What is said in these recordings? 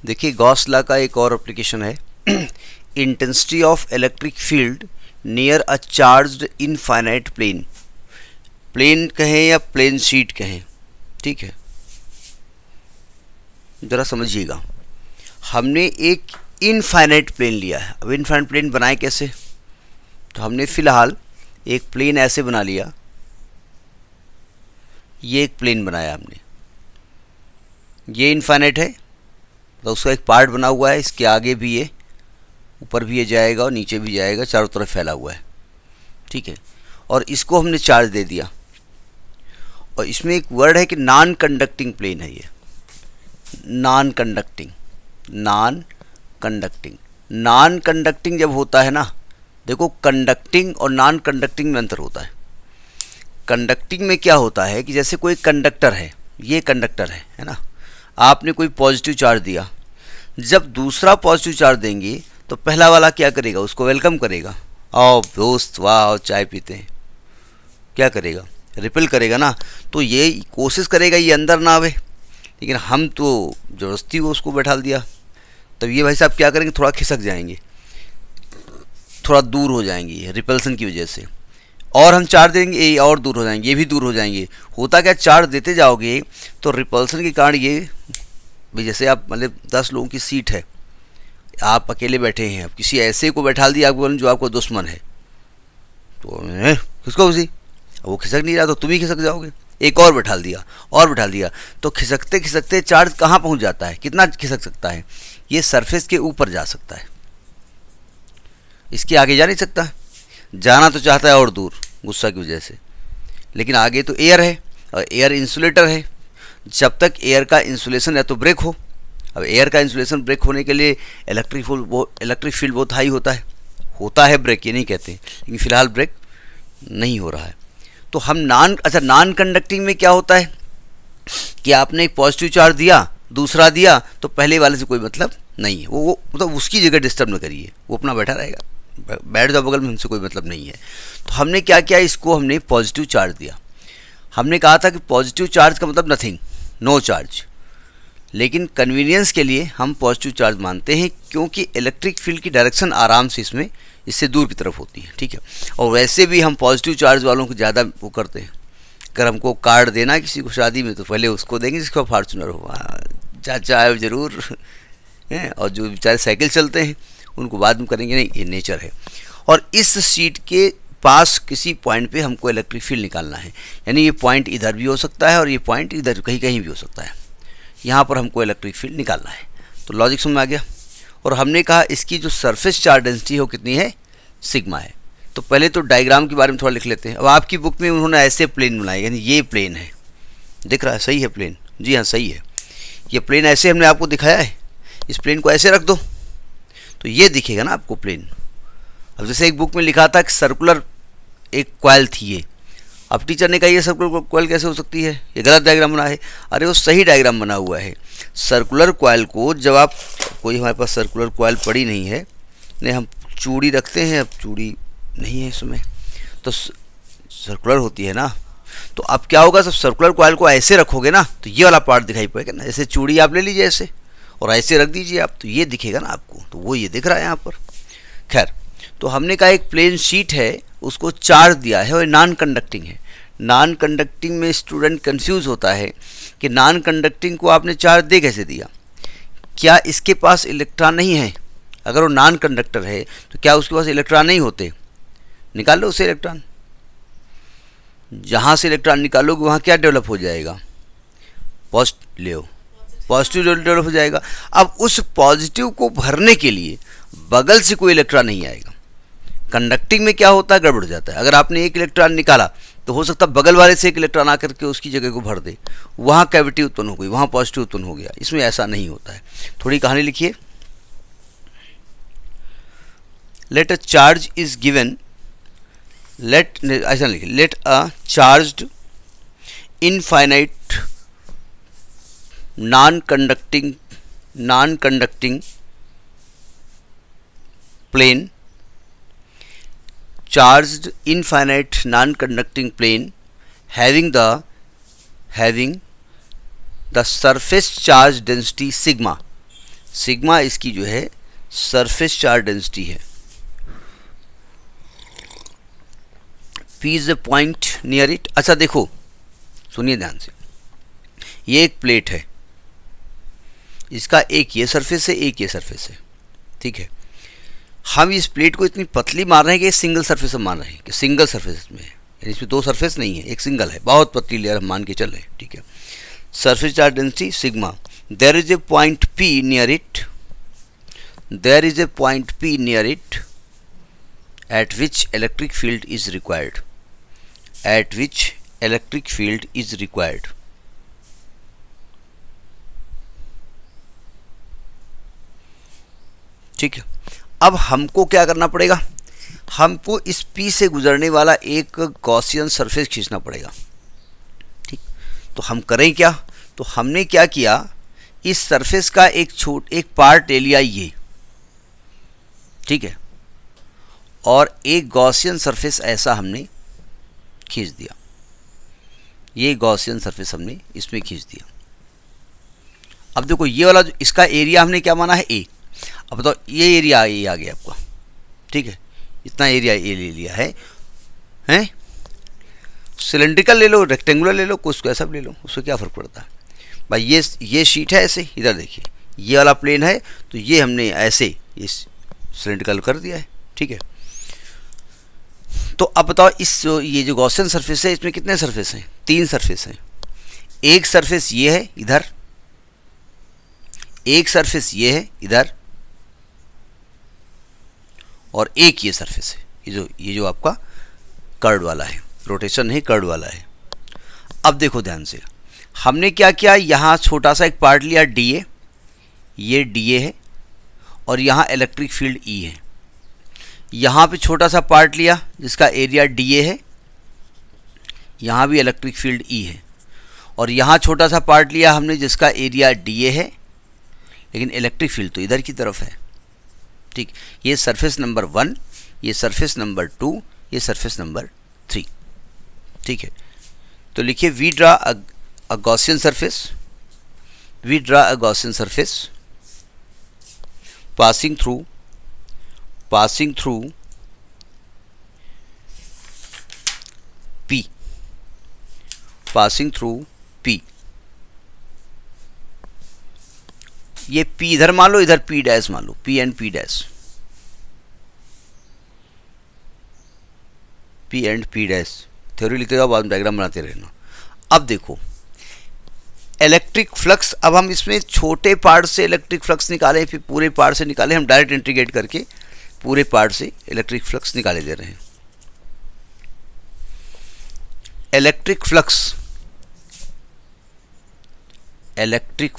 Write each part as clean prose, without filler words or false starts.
देखिए Gauss law का एक और एप्लीकेशन है intensity of electric field near a charged infinite plane. Plane कहें या प्लेन शीट कहें, ठीक है, ज़रा समझिएगा। हमने एक इनफाइनाइट प्लेन लिया है। अब इनफाइनाइट प्लेन बनाए कैसे? तो हमने फ़िलहाल एक प्लेन ऐसे बना लिया, ये एक प्लेन बनाया हमने, ये इनफाइनाइट है तो उसका एक पार्ट बना हुआ है, इसके आगे भी ये, ऊपर भी ये जाएगा और नीचे भी जाएगा, चारों तरफ फैला हुआ है, ठीक है। और इसको हमने चार्ज दे दिया और इसमें एक वर्ड है कि नॉन कंडक्टिंग प्लेन है ये, non conducting. Non conducting, non conducting जब होता है ना, देखो कंडक्टिंग और नॉन कंडक्टिंग में अंतर होता है। कंडक्टिंग में क्या होता है कि जैसे कोई कंडक्टर है, ये कंडक्टर है ना, आपने कोई पॉजिटिव चार्ज दिया, जब दूसरा पॉजिटिव चार्ज देंगे तो पहला वाला क्या करेगा? उसको वेलकम करेगा, आओ दोस्त वाह चाय पीते हैं, क्या करेगा? रिपेल करेगा ना। तो ये कोशिश करेगा ये अंदर ना आवे, लेकिन हम तो ज़बरदस्ती वो उसको बैठा दिया, तब ये भाई साहब क्या करेंगे? थोड़ा खिसक जाएंगे, थोड़ा दूर हो जाएंगे रिपल्सन की वजह से, और हम चार्ज देंगे ये और दूर हो जाएंगे, ये भी दूर हो जाएंगे। होता क्या, चार्ज देते जाओगे तो रिपल्सन के कारण ये भी, जैसे आप मतलब 10 लोगों की सीट है, आप अकेले बैठे हैं, अब किसी ऐसे को बैठा दिया आपको जो आपको दुश्मन है, तो किसको उसी, वो खिसक नहीं रहा तो तुम ही खिसक जाओगे। एक और बैठा दिया और बैठा दिया, तो खिसकते खिसकते चार्ज कहाँ पहुँच जाता है? कितना खिसक सकता है? ये सरफेस के ऊपर जा सकता है, इसके आगे जा नहीं सकता। जाना तो चाहता है और दूर गुस्सा की वजह से, लेकिन आगे तो एयर है और एयर इंसुलेटर है। जब तक एयर का इंसुलेशन या तो ब्रेक हो, अब एयर का इंसुलेशन ब्रेक होने के लिए इलेक्ट्रिक फील्ड बहुत हाई होता है ब्रेक, ये नहीं कहते, लेकिन फ़िलहाल ब्रेक नहीं हो रहा है। तो हम नॉन कंडक्टिंग में क्या होता है कि आपने एक पॉजिटिव चार्ज दिया, दूसरा दिया, तो पहले वाले से कोई मतलब नहीं है, वो मतलब उसकी जगह डिस्टर्ब न करिए, वो अपना बैठा रहेगा, बैठ जाओ बगल में, हमसे कोई मतलब नहीं है। तो हमने क्या किया, इसको हमने पॉजिटिव चार्ज दिया। हमने कहा था कि पॉजिटिव चार्ज का मतलब नथिंग, नो चार्ज, लेकिन कन्वीनियंस के लिए हम पॉजिटिव चार्ज मानते हैं, क्योंकि इलेक्ट्रिक फील्ड की डायरेक्शन आराम से इससे दूर की तरफ होती है, ठीक है। और वैसे भी हम पॉजिटिव चार्ज वालों को ज़्यादा वो करते हैं। अगर हमको कार्ड देना किसी को शादी में, तो पहले उसको देंगे जिसका फॉर्चुनर हो, चाचा है ज़रूर है, और जो बेचारे साइकिल चलते हैं उनको बाद में करेंगे, नहीं, ये नेचर है। और इस शीट के पास किसी पॉइंट पे हमको इलेक्ट्रिक फील्ड निकालना है, यानी ये पॉइंट इधर भी हो सकता है और ये पॉइंट इधर कहीं भी हो सकता है, यहाँ पर हमको इलेक्ट्रिक फील्ड निकालना है। तो लॉजिक समझ में आ गया। और हमने कहा इसकी जो सरफेस चार्ज डेंसिटी है वो कितनी है? सिग्मा है। तो पहले तो डायग्राम के बारे में थोड़ा लिख लेते हैं। अब आपकी बुक में उन्होंने ऐसे प्लेन बनाए, यानी ये प्लेन है, दिख रहा है, सही है प्लेन, जी हाँ सही है, ये प्लेन ऐसे हमने आपको दिखाया है। इस प्लेन को ऐसे रख दो तो ये दिखेगा ना आपको प्लेन। अब जैसे एक बुक में लिखा था कि सर्कुलर एक कॉइल थी ये, अब टीचर ने कहा ये सर्कुलर कॉइल कैसे हो सकती है, ये गलत डायग्राम बना है। अरे वो सही डायग्राम बना हुआ है। सर्कुलर कॉइल को जब आप, कोई हमारे पास सर्कुलर कॉइल पड़ी नहीं है, नहीं हम चूड़ी रखते हैं, अब चूड़ी नहीं है इसमें, तो सर्कुलर होती है ना, तो अब क्या होगा, सब सर्कुलर कॉइल को ऐसे रखोगे ना तो ये वाला पार्ट दिखाई पड़ेगा ना, ऐसे चूड़ी आप ले लीजिए ऐसे और ऐसे रख दीजिए आप, तो ये दिखेगा ना आपको, तो वो ये दिख रहा है यहाँ पर। खैर, तो हमने कहा एक प्लेन शीट है, उसको चार्ज दिया है और नॉन कंडक्टिंग है। नॉन कंडक्टिंग में स्टूडेंट कंफ्यूज होता है कि नॉन कंडक्टिंग को आपने चार्ज दे कैसे दिया, क्या इसके पास इलेक्ट्रॉन नहीं है? अगर वो नॉन कंडक्टर है तो क्या उसके पास इलेक्ट्रॉन नहीं होते? निकाल लो उसे इलेक्ट्रॉन, जहाँ से इलेक्ट्रॉन निकालोगे वहाँ क्या डेवलप हो जाएगा? पॉजिटिव डेवलप हो जाएगा। अब उस पॉजिटिव को भरने के लिए बगल से कोई इलेक्ट्रॉन नहीं आएगा। कंडक्टिंग में क्या होता है, गड़बड़ हो जाता है। अगर आपने एक इलेक्ट्रॉन निकाला तो हो सकता है बगल वाले से एक इलेक्ट्रॉन आकर के उसकी जगह को भर दे, वहाँ कैविटी उत्पन्न हो गई, वहाँ पॉजिटिव उत्पन्न हो गया। इसमें ऐसा नहीं होता है। थोड़ी कहानी लिखिए। Let a charge is given, ऐसा लिखिए, let a charged infinite non-conducting plane, charged infinite non-conducting plane having the surface charge density sigma sigma इसकी जो है सरफेस चार्ज डेंसिटी है। P is the point near it. अच्छा देखो, सुनिए ध्यान से, ये एक प्लेट है, इसका एक ये सरफेस है, एक ये सरफेस है, ठीक है। हम इस प्लेट को इतनी पतली मार रहे हैं कि सिंगल सरफेस हम मान रहे हैं कि सिंगल सरफेस में है, यानी इसमें दो सरफेस नहीं है, एक सिंगल है, बहुत पतली लेयर हम मान के चल रहे हैं, ठीक है। Surface charge density sigma, there is a point P near it, there is a point P near it at which electric field is required, at which electric field is required। ठीक है, अब हमको क्या करना पड़ेगा, हमको इस P से गुजरने वाला एक गॉसियन सरफेस खींचना पड़ेगा, ठीक। तो हम करें क्या, तो हमने क्या किया, इस सरफेस का एक पार्ट ले लिया ये, ठीक है, और एक गॉसियन सरफेस ऐसा हमने खींच दिया, ये गॉसियन सरफेस हमने इसमें खींच दिया। अब देखो ये वाला जो इसका एरिया हमने क्या माना है A, अब बताओ ये एरिया A आ गया आपका, ठीक है, इतना एरिया A ले लिया है, हैं, सिलेंड्रिकल ले लो, रेक्टेंगुलर ले लो, कुछ ऐसा भी ले लो, उससे क्या फ़र्क पड़ता है भाई। ये शीट है ऐसे, इधर देखिए ये वाला प्लेन है, तो ये हमने ऐसे इस सिलेंड्रिकल कर दिया है, ठीक है। तो अब बताओ ये जो गॉसियन सरफेस है इसमें कितने सरफेस हैं, 3 सरफेस हैं। एक सरफेस ये है इधर, एक सरफेस ये है इधर, और एक ये सरफेस है, ये जो आपका कर्व वाला है, रोटेशन नहीं कर्व वाला है। अब देखो ध्यान से, हमने क्या किया, यहाँ छोटा सा एक पार्ट लिया DA, ये DA है, और यहाँ इलेक्ट्रिक फील्ड E है। यहाँ पे छोटा सा पार्ट लिया जिसका एरिया DA है, यहाँ भी इलेक्ट्रिक फील्ड E है, और यहाँ छोटा सा पार्ट लिया हमने जिसका एरिया DA है, लेकिन इलेक्ट्रिक फील्ड तो इधर की तरफ है, ठीक। ये सरफेस नंबर 1, ये सरफेस नंबर 2, ये सरफेस नंबर 3, ठीक है। तो लिखिए we draw a Gaussian surface, we draw a Gaussian surface passing through P, passing through P। ये P इधर मान लो, इधर P डैश मान लो, P and P dash, P and P dash. Theory लिखते जाओ, बाद में डायग्राम बनाते रहना। अब देखो इलेक्ट्रिक फ्लक्स, अब हम इसमें छोटे पार्ट से इलेक्ट्रिक फ्लक्स निकाले, फिर पूरे पार्ट से निकाले, हम डायरेक्ट इंटीग्रेट करके पूरे पार्ट से इलेक्ट्रिक फ्लक्स निकाले दे रहे हैं। Electric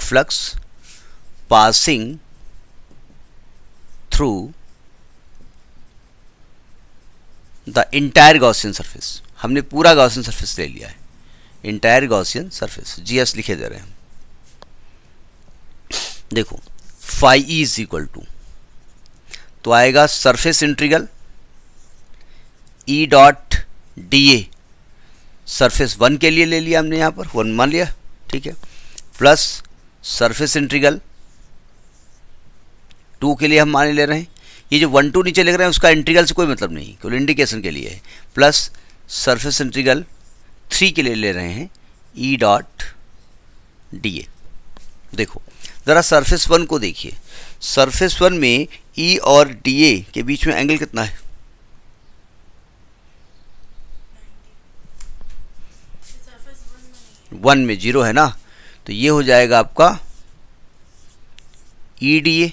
flux passing through the entire Gaussian surface, हमने पूरा गॉसियन सरफेस ले लिया है, इंटायर गॉसियन सरफेस, GS लिखे दे रहे हैं हम। देखो phi E is equal to, तो आएगा surface integral E dot DA, surface 1 के लिए ले लिया हमने, यहाँ पर 1 मान लिया, ठीक है, प्लस सरफेस इंटीग्रल 2 के लिए हम मान ले रहे हैं, ये जो 1 2 नीचे लिख रहे हैं उसका इंटीग्रल से कोई मतलब नहीं, केवल इंडिकेशन के लिए है, प्लस सरफेस इंटीग्रल 3 के लिए ले रहे हैं E डॉट DA। देखो ज़रा सरफेस 1 को देखिए, सरफेस 1 में E और DA के बीच में एंगल कितना है, 1 में 0 है ना, तो ये हो जाएगा आपका EDA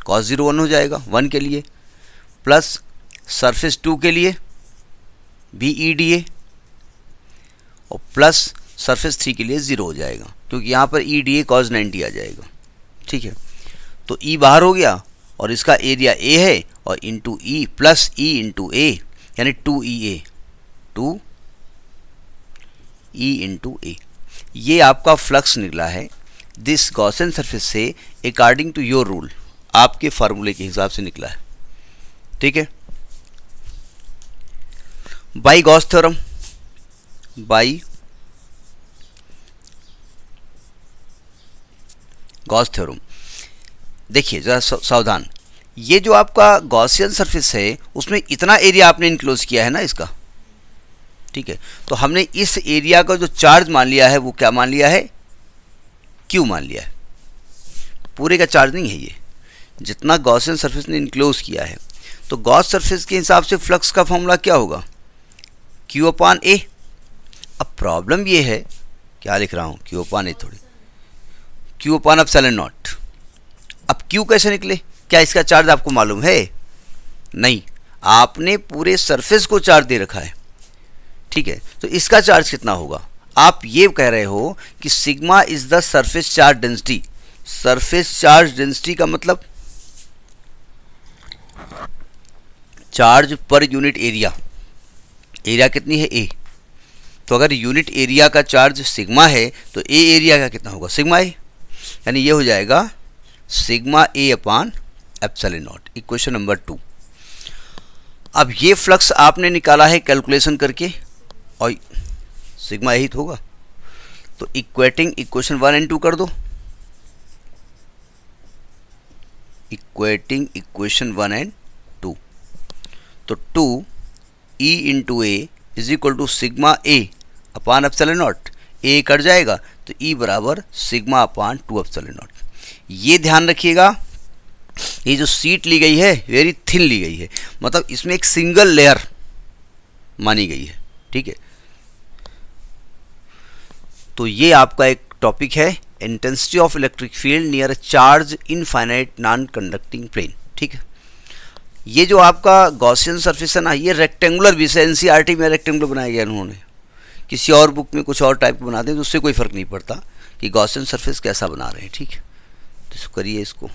cos 0 1 हो जाएगा 1 के लिए, प्लस सरफेस 2 के लिए भी EDA, और प्लस सरफेस 3 के लिए 0 हो जाएगा, क्योंकि यहाँ पर EDA cos 90 आ जाएगा, ठीक है। तो E बाहर हो गया, और इसका एरिया A है, और into E plus E into A, यानी 2EA, 2E इंटू A। ये आपका फ्लक्स निकला है दिस गॉसियन सरफेस से अकॉर्डिंग टू योर रूल, आपके फार्मूले के हिसाब से निकला है, ठीक है। By Gauss theorem, by Gauss theorem, देखिए ज़रा सावधान, ये जो आपका गॉसियन सरफेस है उसमें इतना एरिया आपने इनक्लोज किया है ना इसका, ठीक है। तो हमने इस एरिया का जो चार्ज मान लिया है वो क्या मान लिया है, क्यू मान लिया है। पूरे का चार्ज नहीं है ये, जितना गॉसियन सरफेस ने इनक्लोज किया है। तो गॉस सरफेस के हिसाब से फ्लक्स का फॉर्मूला क्या होगा, क्यू अपान ए। अब प्रॉब्लम ये है, क्या लिख रहा हूँ, क्यू अपान ए थोड़ी, क्यू अपान एप्सिलॉन नॉट। अब क्यू कैसे निकले, क्या इसका चार्ज आपको मालूम है, नहीं, आपने पूरे सरफेस को चार्ज दे रखा है, ठीक है। तो इसका चार्ज कितना होगा, आप ये कह रहे हो कि sigma is the surface charge density. Surface charge density का मतलब charge per unit area, area कितनी है ए। तो अगर यूनिट एरिया का चार्ज सिग्मा है तो ए एरिया का कितना होगा, सिग्मा ए, यानी ये हो जाएगा sigma A upon epsilon not. Equation number 2। अब ये फ्लक्स आपने निकाला है कैलकुलेशन करके और सिग्मा यही तो होगा, तो इक्वेटिंग इक्वेशन 1 एंड 2 कर दो। इक्वेटिंग इक्वेशन 1 एंड 2, तो 2 E into A is equal to sigma A upon epsilon naught. A cut जाएगा तो ई बराबर सिग्मा अपान 2 एप्सिलॉन नॉट। ये ध्यान रखिएगा, ये जो सीट ली गई है वेरी थिन ली गई है, मतलब इसमें एक सिंगल लेयर मानी गई है, ठीक है। तो ये आपका एक टॉपिक है, intensity of electric field near charge infinite non conducting plane, ठीक है। ये जो आपका गॉसियन सरफेस है ना, ये रेक्टेंगुलर भी से एनसीईआरटी में रेक्टेंगुलर बनाया गया उन्होंने, किसी और बुक में कुछ और टाइप का बना दें तो उससे कोई फ़र्क नहीं पड़ता कि गॉसियन सरफेस कैसा बना रहे हैं, ठीक है। तो करिए इसको।